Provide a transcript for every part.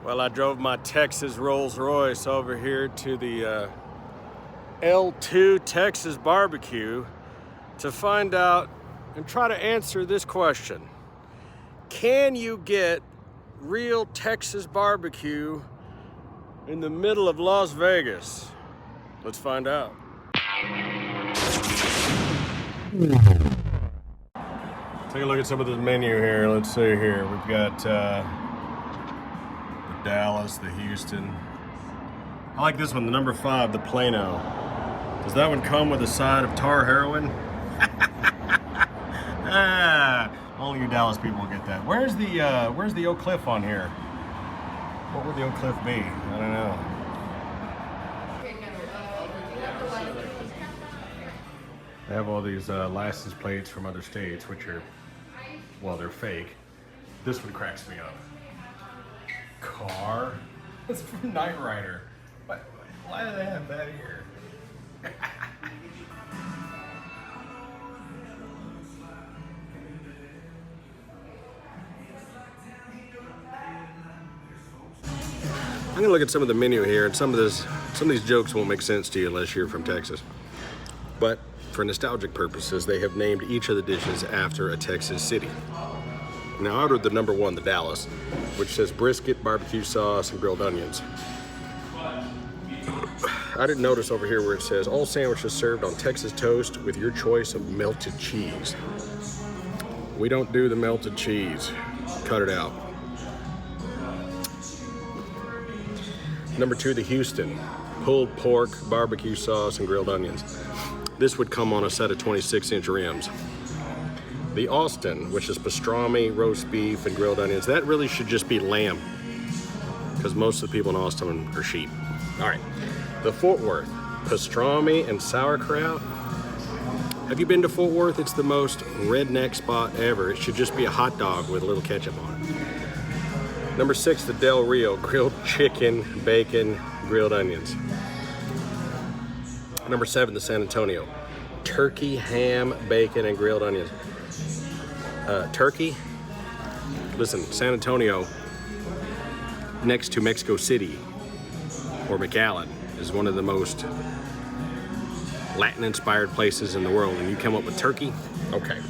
Well, I drove my Texas Rolls Royce over here to the L2 Texas BBQ to find out and try to answer this question. Can you get real Texas barbecue in the middle of Las Vegas? Let's find out. Take a look at some of this menu here. Let's see here. We've got the Dallas, the Houston. I like this one, the number 5, the Plano. Does that one come with a side of tar heroin? Only you Dallas people will get that. Where's the Oak Cliff on here? What would the Oak Cliff be? I don't know. They have all these license plates from other states, which are, well, they're fake. This one cracks me up. Car? It's from Knight Rider. Why do they have that here? I'm gonna look at some of the menu here, and some of these jokes won't make sense to you unless you're from Texas. But for nostalgic purposes, they have named each of the dishes after a Texas city. Now, I ordered the number 1, the Dallas, which says brisket, barbecue sauce, and grilled onions. I didn't notice over here where it says all sandwiches served on Texas toast with your choice of melted cheese. We don't do the melted cheese. Cut it out. Number 2, the Houston, pulled pork, barbecue sauce, and grilled onions. This would come on a set of 26-inch rims. The Austin, which is pastrami, roast beef, and grilled onions. That really should just be lamb, because most of the people in Austin are sheep. All right, the Fort Worth, pastrami and sauerkraut. Have you been to Fort Worth? It's the most redneck spot ever. It should just be a hot dog with a little ketchup on it. Number 6, the Del Rio, grilled chicken, bacon, grilled onions. Number 7, the San Antonio, turkey, ham, bacon, and grilled onions. Turkey? Listen, San Antonio, next to Mexico City, or McAllen, is one of the most Latin-inspired places in the world, and you come up with turkey? Okay.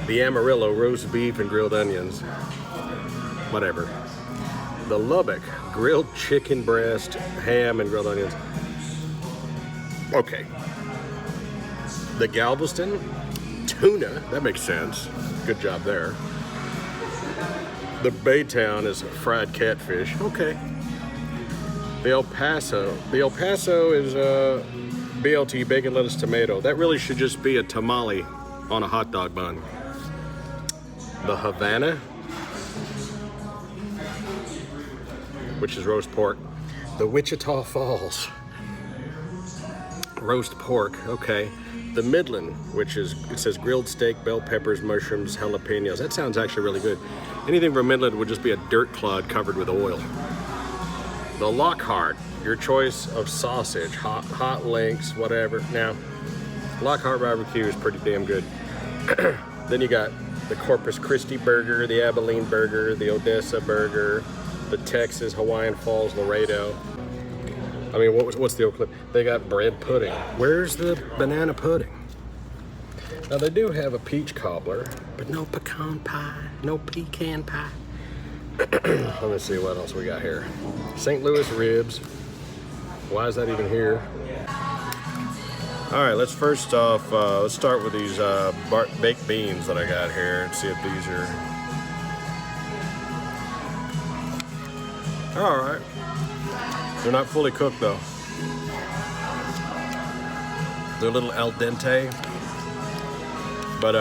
The Amarillo, roast beef and grilled onions. Whatever. The Lubbock, grilled chicken breast, ham, and grilled onions. Okay. The Galveston, tuna, that makes sense. Good job there. The Baytown is fried catfish. Okay. The El Paso is BLT, bacon, lettuce, tomato. That really should just be a tamale on a hot dog bun. The Havana, which is roast pork. The Wichita Falls, roast pork, okay. The Midland, which is, it says grilled steak, bell peppers, mushrooms, jalapenos. That sounds actually really good. Anything from Midland would just be a dirt clod covered with oil. The Lockhart, your choice of sausage, hot links, whatever. Now, Lockhart barbecue is pretty damn good. Then you got the Corpus Christi burger, the Abilene burger, the Odessa burger, the Texas, Hawaiian Falls, Laredo. I mean, what's the Oak Cliff? They got bread pudding. Where's the banana pudding? Now, they do have a peach cobbler, but no pecan pie, no pecan pie. Let me see what else we got here. St. Louis ribs. Why is that even here? All right, let's first off, let's start with these baked beans that I got here and see if these are... All right. They're not fully cooked though. They're a little al dente, but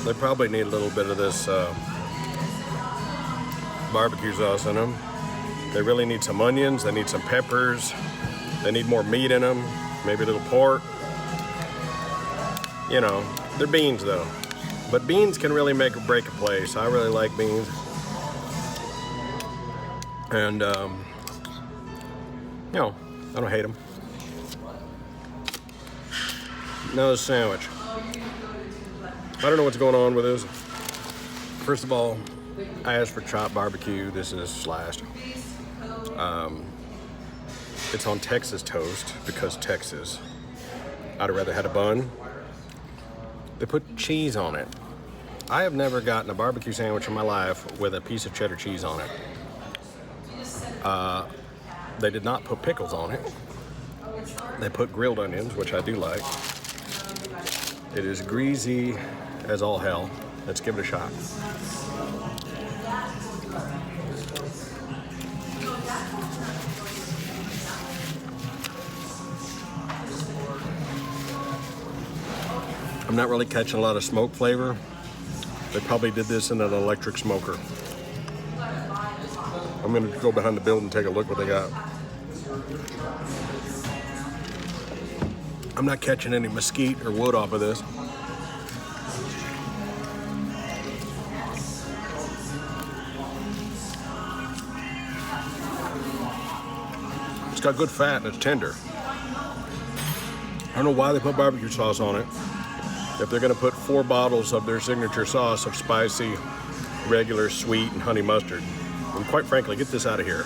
they probably need a little bit of this barbecue sauce in them. They really need some onions, they need some peppers, they need more meat in them, maybe a little pork. You know, they're beans though. But beans can really make or break a place. I really like beans. And, you know, I don't hate them. Now the sandwich. I don't know what's going on with this. First of all, I asked for chopped barbecue. This is slashed. It's on Texas toast because Texas. I'd have rather had a bun. They put cheese on it. I have never gotten a barbecue sandwich in my life with a piece of cheddar cheese on it. They did not put pickles on it. They put grilled onions, which I do like. It is greasy as all hell. Let's give it a shot. I'm not really catching a lot of smoke flavor. They probably did this in an electric smoker. I'm gonna go behind the building and take a look what they got. I'm not catching any mesquite or wood off of this. It's got good fat and it's tender. I don't know why they put barbecue sauce on it. If they're gonna put 4 bottles of their signature sauce of spicy, regular, sweet, and honey mustard. And quite frankly, get this out of here.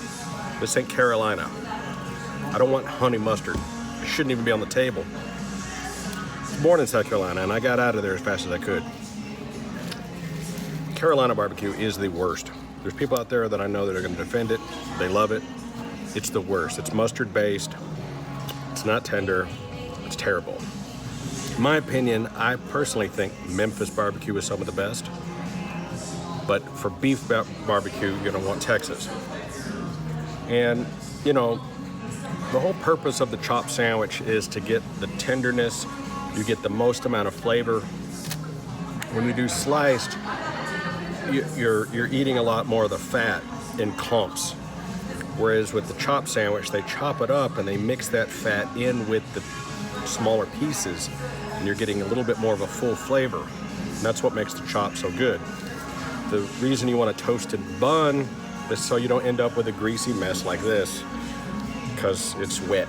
This ain't Carolina. I don't want honey mustard. It shouldn't even be on the table. I was born in South Carolina and I got out of there as fast as I could. Carolina barbecue is the worst. There's people out there that I know that are gonna defend it. They love it. It's the worst. It's mustard based. It's not tender. It's terrible. In my opinion, I personally think Memphis barbecue is some of the best. But for beef barbecue, you're gonna want Texas. And, you know, the whole purpose of the chopped sandwich is to get the tenderness, you get the most amount of flavor. When you do sliced, you're eating a lot more of the fat in clumps. Whereas with the chopped sandwich, they chop it up and they mix that fat in with the smaller pieces, and you're getting a little bit more of a full flavor. And that's what makes the chop so good. The reason you want a toasted bun is so you don't end up with a greasy mess like this, because it's wet.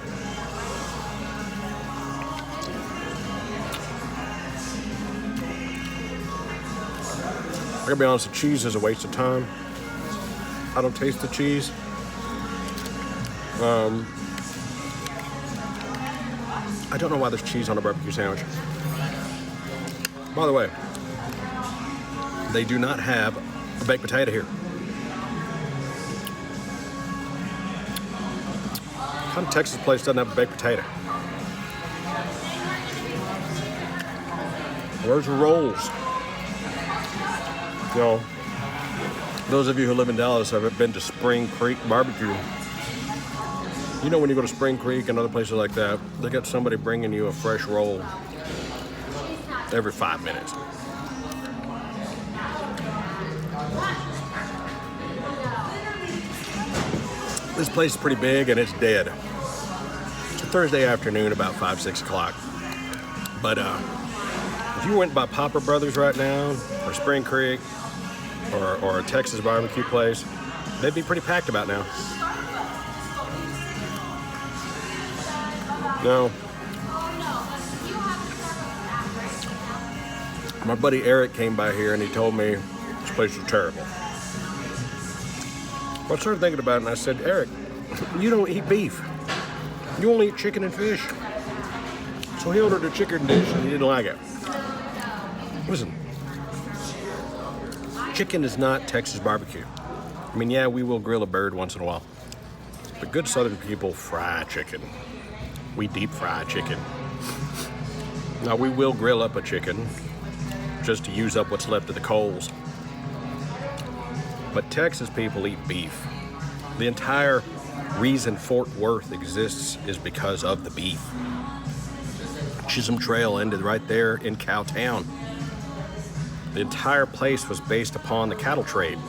I gotta be honest, the cheese is a waste of time. I don't taste the cheese. I don't know why there's cheese on a barbecue sandwich. By the way, they do not have a baked potato here. What kind of Texas place doesn't have a baked potato? Where's the rolls? You know, those of you who live in Dallas have been to Spring Creek Barbecue. You know when you go to Spring Creek and other places like that, they got somebody bringing you a fresh roll every 5 minutes. This place is pretty big and it's dead. It's a Thursday afternoon about 5, 6 o'clock. But if you went by Popper Brothers right now, or Spring Creek, or a Texas barbecue place, they'd be pretty packed about now. No. My buddy Eric came by here and he told me this place was terrible. Well, I started thinking about it and I said, Eric, you don't eat beef. You only eat chicken and fish. So he ordered a chicken dish and he didn't like it. Listen, chicken is not Texas barbecue. I mean, yeah, we will grill a bird once in a while. But good Southern people fry chicken. We deep fry chicken. Now, we will grill up a chicken just to use up what's left of the coals. But Texas people eat beef. The entire reason Fort Worth exists is because of the beef. Chisholm Trail ended right there in Cowtown. The entire place was based upon the cattle trade.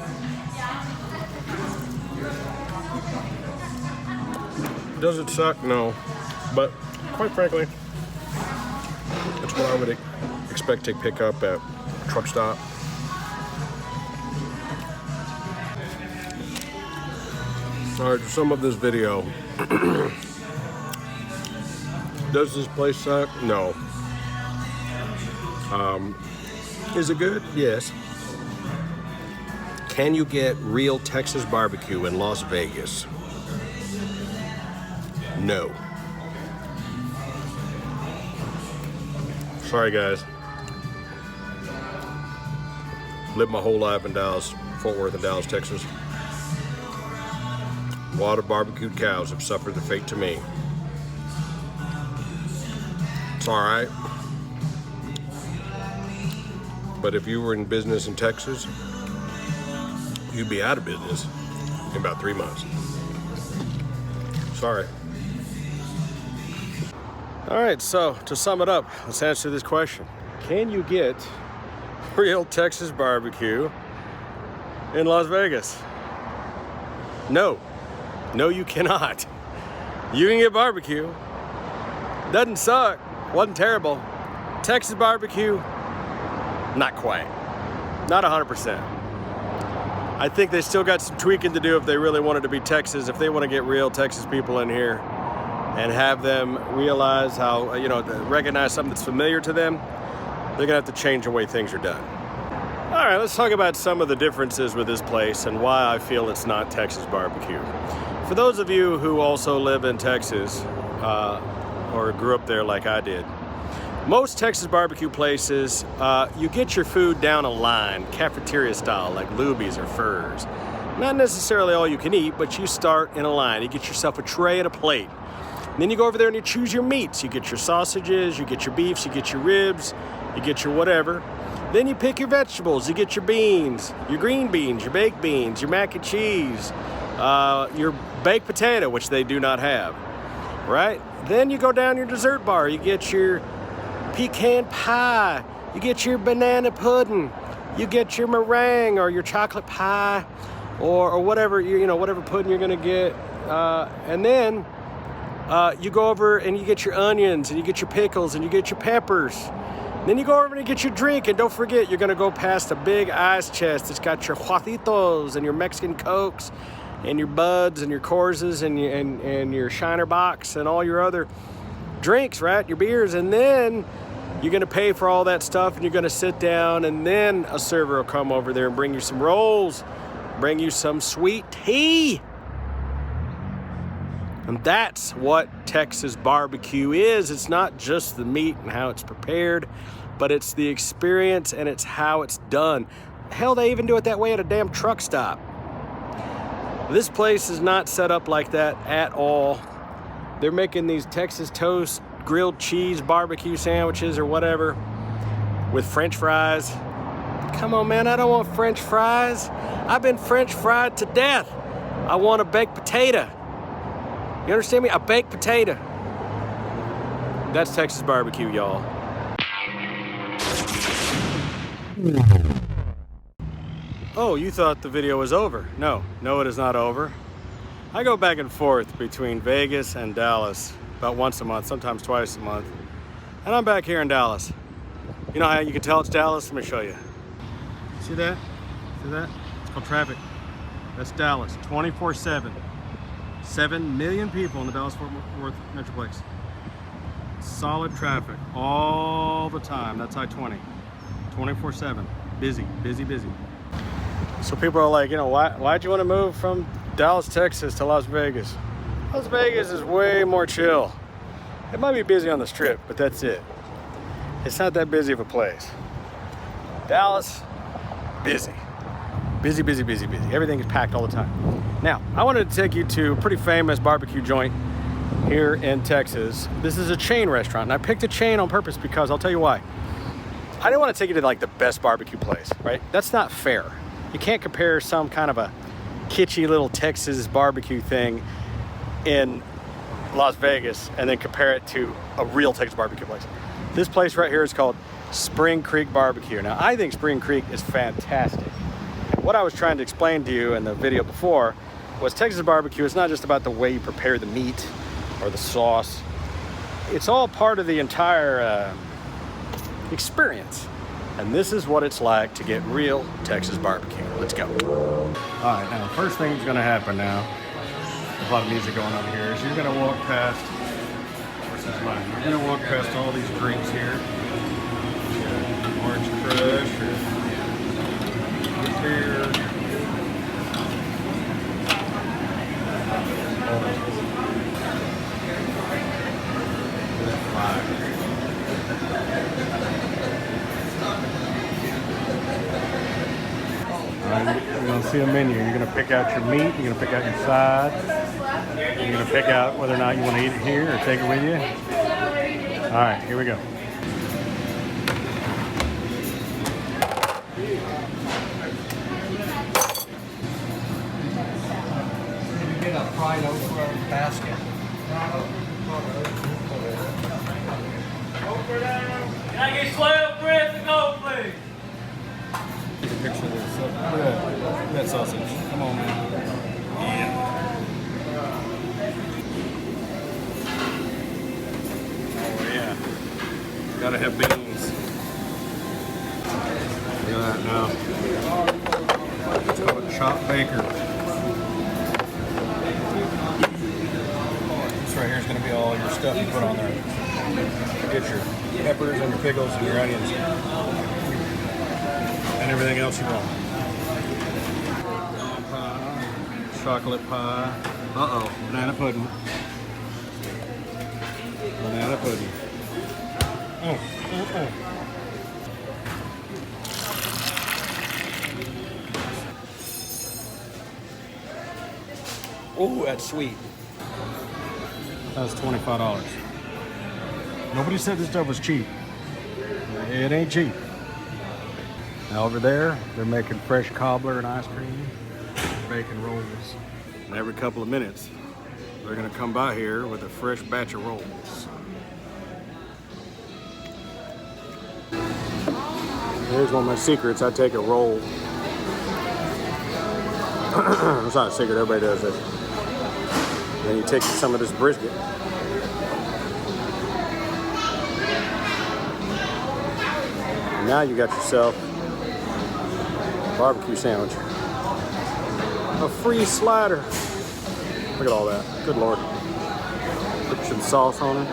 Does it suck? No. But quite frankly, that's what I would expect to pick up at a truck stop. All right, to sum up this video, does this place suck? No. Is it good? Yes. Can you get real Texas barbecue in Las Vegas? No. Sorry, guys. Lived my whole life in Dallas, Fort Worth and Dallas, Texas. Wild barbecued cows have suffered the fate to me. It's all right. But if you were in business in Texas, you'd be out of business in about 3 months. Sorry. All right, so to sum it up, let's answer this question. Can you get real Texas barbecue in Las Vegas? No. No, you cannot. You can get barbecue. Doesn't suck. Wasn't terrible. Texas barbecue, not quite. Not 100%. I think they still got some tweaking to do if they really wanted to be Texas, if they want to get real Texas people in here and have them realize how, recognize something that's familiar to them, they're gonna have to change the way things are done. All right, let's talk about some of the differences with this place and why I feel it's not Texas barbecue. For those of you who also live in Texas or grew up there like I did, most Texas barbecue places, you get your food down a line, cafeteria style, like Luby's or Furr's. Not necessarily all you can eat, but you start in a line. You get yourself a tray and a plate. And then you go over there and you choose your meats. You get your sausages, you get your beefs, you get your ribs, you get your whatever. Then you pick your vegetables. You get your beans, your green beans, your baked beans, your mac and cheese, your baked potato, which they do not have, right? Then you go down your dessert bar. You get your pecan pie, you get your banana pudding, you get your meringue or your chocolate pie, or whatever whatever pudding you're gonna get, and then you go over and you get your onions and you get your pickles and you get your peppers. Then you go over and you get your drink, and don't forget you're gonna go past a big ice chest that's got your Juacitos and your Mexican Cokes and your Buds and your Corzes and your Shiner Box and all your other drinks, right? Your beers. And then you're gonna pay for all that stuff and you're gonna sit down, and then a server will come over there and bring you some rolls, bring you some sweet tea. And that's what Texas barbecue is. It's not just the meat and how it's prepared, but it's the experience and it's how it's done. Hell, they even do it that way at a damn truck stop. This place is not set up like that at all. They're making these Texas toast, grilled cheese, barbecue sandwiches or whatever with French fries. Come on, man, I don't want French fries. I've been French fried to death. I want a baked potato. You understand me? A baked potato. That's Texas barbecue, y'all. Oh, you thought the video was over. No, it is not over. I go back and forth between Vegas and Dallas about once a month, sometimes twice a month. And I'm back here in Dallas. You know how you can tell it's Dallas? Let me show you. See that? See that? It's called traffic. That's Dallas, 24/7. 7 million people in the Dallas-Fort Worth Metroplex. Solid traffic all the time. That's I-20, 24/7. Busy, busy, busy. So people are like, why'd you want to move from Dallas, Texas to Las Vegas? Las Vegas is way more chill. It might be busy on the strip, but that's it. It's not that busy of a place. Dallas, busy. Busy, busy, busy, busy. Everything is packed all the time. Now, I wanted to take you to a pretty famous barbecue joint here in Texas. This is a chain restaurant, and I picked a chain on purpose because I'll tell you why. I didn't want to take you to like the best barbecue place, right? That's not fair. You can't compare some kind of a kitschy little Texas barbecue thing in Las Vegas and then compare it to a real Texas barbecue place. This place right here is called Spring Creek Barbecue. Now, I think Spring Creek is fantastic. What I was trying to explain to you in the video before was Texas barbecue is not just about the way you prepare the meat or the sauce. It's all part of the entire experience. And this is what it's like to get real Texas barbecue. Let's go. All right, now the first thing that's gonna happen now, there's a lot of music going on here, is you're gonna walk past, where's this line? You're gonna walk past all these drinks here. Orange Crush, or here, You're gonna see a menu. You're gonna pick out your meat. You're gonna pick out your sides. You're gonna pick out whether or not you want to eat it here or take it with you. All right, here we go. Get a fried okra basket. Can I get 12 breads to go, please? Take a picture of this. Look at that. Look at that sausage. Come on, man. Oh yeah. Gotta have beans. Look at that now. It's called a chopped baker. This right here is going to be all your stuff you put on there. Get your peppers and your pickles and your onions. And everything else you want. Pie, chocolate pie. Uh-oh. Banana pudding. Banana pudding. Oh, that's sweet. That's $25. Nobody said this stuff was cheap. It ain't cheap. Now over there, they're making fresh cobbler and ice cream, bacon rolls. And every couple of minutes, they're gonna come by here with a fresh batch of rolls. Here's one of my secrets. I take a roll. It's not a secret, everybody does this. Then you take some of this brisket. And now you got yourself a barbecue sandwich. A free slider. Look at all that. Good Lord. Put some sauce on it.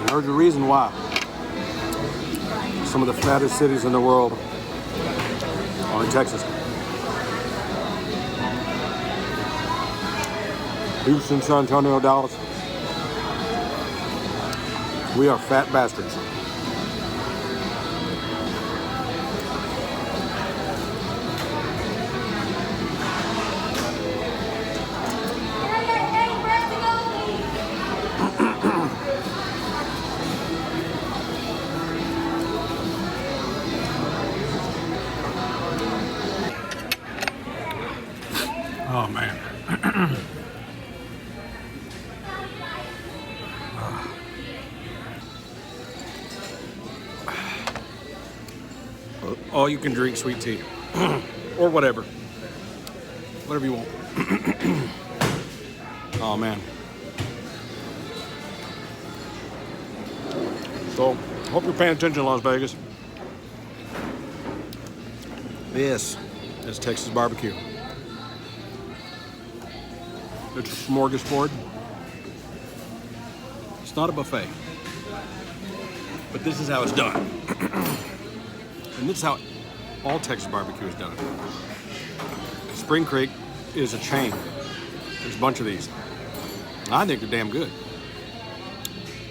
There's a reason why some of the fattest cities in the world are in Texas. Houston, San Antonio, Dallas. We are fat bastards. Oh man. All you can drink sweet tea. Or whatever. Whatever you want. Oh man. So, hope you're paying attention, Las Vegas. This is Texas barbecue. It's a smorgasbord. It's not a buffet. But this is how it's done. And this is how all Texas barbecue is done. Spring Creek is a chain. There's a bunch of these. I think they're damn good.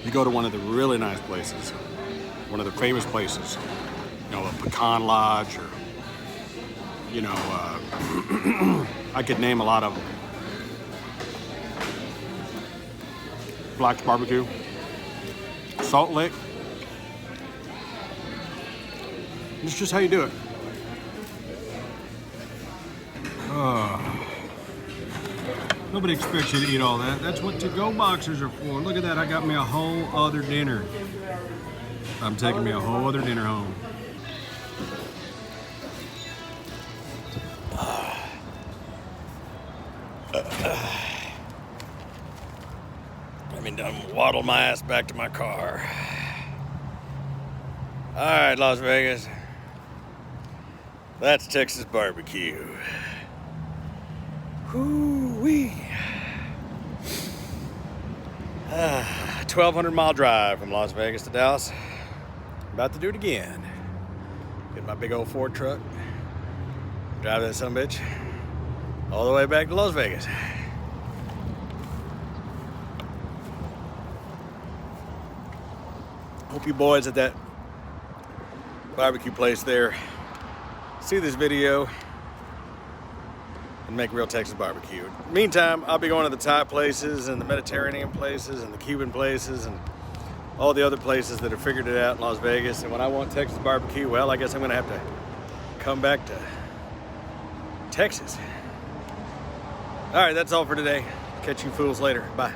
You go to one of the really nice places, one of the famous places, you know, a Pecan Lodge, or, you know, I could name a lot of them. Black's Barbecue, Salt Lick. It's just how you do it. Nobody expects you to eat all that. That's what to-go boxes are for. Look at that, I got me a whole other dinner. I'm taking me a whole other dinner home. I mean, done waddle my ass back to my car. All right, Las Vegas. That's Texas barbecue. Whoo-wee. 1,200 mile drive from Las Vegas to Dallas. About to do it again. Get my big old Ford truck. Drive that son of a bitch all the way back to Las Vegas. Hope you boys at that barbecue place there see this video and make real Texas barbecue. Meantime, I'll be going to the Thai places and the Mediterranean places and the Cuban places and all the other places that have figured it out in Las Vegas. And when I want Texas barbecue, well, I guess I'm gonna have to come back to Texas. All right, that's all for today. Catch you fools later. Bye.